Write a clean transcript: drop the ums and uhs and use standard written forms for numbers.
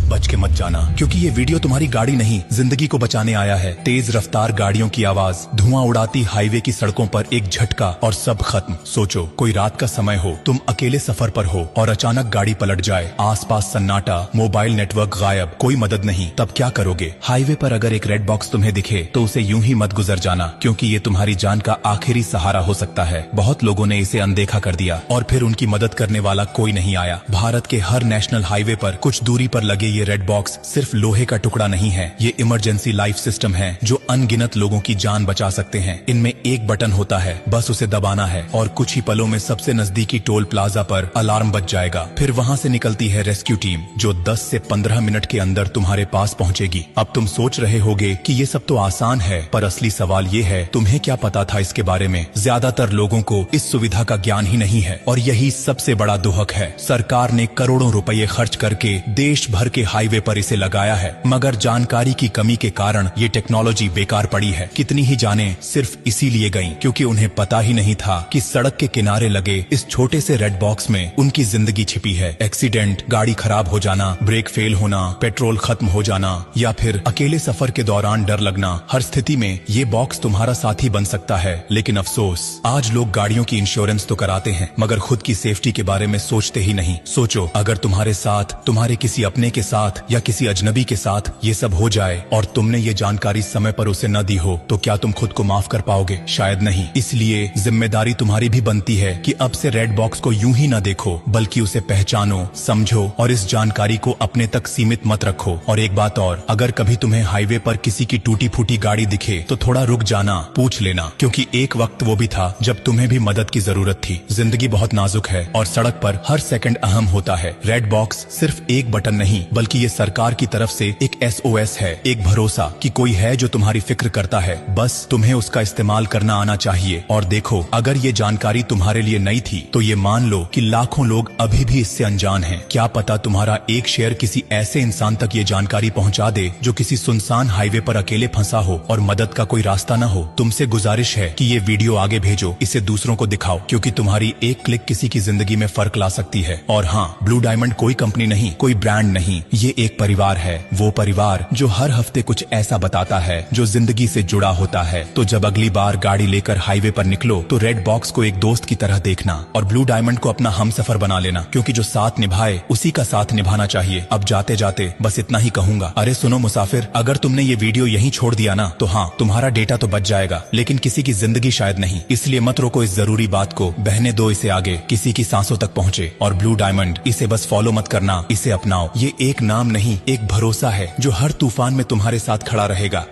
बच के मत जाना, क्योंकि ये वीडियो तुम्हारी गाड़ी नहीं जिंदगी को बचाने आया है। तेज रफ्तार गाड़ियों की आवाज, धुआं उड़ाती हाईवे की सड़कों पर एक झटका और सब खत्म। सोचो कोई रात का समय हो, तुम अकेले सफर पर हो और अचानक गाड़ी पलट जाए, आसपास सन्नाटा, मोबाइल नेटवर्क गायब, कोई मदद नहीं, तब क्या करोगे? हाईवे पर अगर एक रेड बॉक्स तुम्हें दिखे तो उसे यूं ही मत गुजर जाना, क्योंकि ये तुम्हारी जान का आखिरी सहारा हो सकता है। बहुत लोगों ने इसे अनदेखा कर दिया और फिर उनकी मदद करने वाला कोई नहीं आया। भारत के हर नेशनल हाईवे पर कुछ दूरी पर लगे ये रेड बॉक्स सिर्फ लोहे का टुकड़ा नहीं है, ये इमरजेंसी लाइफ सिस्टम है जो अनगिनत लोगों की जान बचा सकते हैं। इनमें एक बटन होता है, बस उसे दबाना है और कुछ ही पलों में सबसे नजदीकी टोल प्लाजा पर अलार्म बज जाएगा। फिर वहाँ से निकलती है रेस्क्यू टीम जो 10 से 15 मिनट के अंदर तुम्हारे पास पहुँचेगी। अब तुम सोच रहे होगे कि ये सब तो आसान है, पर असली सवाल ये है तुम्हें क्या पता था इसके बारे में? ज्यादातर लोगों को इस सुविधा का ज्ञान ही नहीं है और यही सबसे बड़ा दुहक है। सरकार ने करोड़ों रुपए खर्च करके देश भर के हाईवे पर इसे लगाया है, मगर जानकारी की कमी के कारण ये टेक्नोलॉजी बेकार पड़ी है। कितनी ही जानें सिर्फ इसीलिए गईं क्योंकि उन्हें पता ही नहीं था कि सड़क के किनारे लगे इस छोटे से रेड बॉक्स में उनकी जिंदगी छिपी है। एक्सीडेंट, गाड़ी खराब हो जाना, ब्रेक फेल होना, पेट्रोल खत्म हो जाना या फिर अकेले सफर के दौरान डर लगना, हर स्थिति में ये बॉक्स तुम्हारा साथी बन सकता है। लेकिन अफसोस, आज लोग गाड़ियों की इंश्योरेंस तो कराते हैं मगर खुद की सेफ्टी के बारे में सोचते ही नहीं। सोचो अगर तुम्हारे साथ, तुम्हारे किसी अपने के साथ या किसी अजनबी के साथ ये सब हो जाए और तुमने ये जानकारी समय पर उसे न दी हो, तो क्या तुम खुद को माफ कर पाओगे? शायद नहीं। इसलिए जिम्मेदारी तुम्हारी भी बनती है कि अब से रेड बॉक्स को यूं ही न देखो, बल्कि उसे पहचानो, समझो और इस जानकारी को अपने तक सीमित मत रखो। और एक बात और, अगर कभी तुम्हें हाईवे पर किसी की टूटी फूटी गाड़ी दिखे तो थोड़ा रुक जाना, पूछ लेना, क्योंकि एक वक्त वो भी था जब तुम्हें भी मदद की जरूरत थी। जिंदगी बहुत नाजुक है और सड़क पर हर सेकंड अहम होता है। रेड बॉक्स सिर्फ एक बटन नहीं, बल्कि ये सरकार की तरफ से एक SOS है, एक भरोसा कि कोई है जो तुम्हारी फिक्र करता है। बस तुम्हें उसका इस्तेमाल करना आना चाहिए। और देखो, अगर ये जानकारी तुम्हारे लिए नई थी तो ये मान लो कि लाखों लोग अभी भी इससे अनजान हैं। क्या पता तुम्हारा एक शेयर किसी ऐसे इंसान तक ये जानकारी पहुंचा दे जो किसी सुनसान हाईवे पर अकेले फंसा हो और मदद का कोई रास्ता न हो। तुमसे गुजारिश है कि ये वीडियो आगे भेजो, इसे दूसरों को दिखाओ, क्योंकि तुम्हारी एक क्लिक किसी की जिंदगी में फर्क ला सकती है। और हाँ, ब्लू डायमंड कोई कंपनी नहीं, कोई ब्रांड नहीं, ये एक परिवार है, वो परिवार जो हर हफ्ते कुछ ऐसा बताता है जो जिंदगी से जुड़ा होता है। तो जब अगली बार गाड़ी लेकर हाईवे पर निकलो तो रेड बॉक्स को एक दोस्त की तरह देखना और ब्लू डायमंड को अपना हमसफर बना लेना, क्योंकि जो साथ निभाए उसी का साथ निभाना चाहिए। अब जाते जाते बस इतना ही कहूंगा, अरे सुनो मुसाफिर, अगर तुमने ये वीडियो यहीं छोड़ दिया ना तो हाँ, तुम्हारा डेटा तो बच जाएगा, लेकिन किसी की जिंदगी शायद नहीं। इसलिए मत रोको इस जरूरी बात को, बहने दो इसे आगे, किसी की सांसों तक पहुँचे। और ब्लू डायमंड, इसे बस फॉलो मत करना, इसे अपनाओ। ये एक नाम नहीं, एक भरोसा है जो हर तूफान में तुम्हारे साथ खड़ा रहेगा।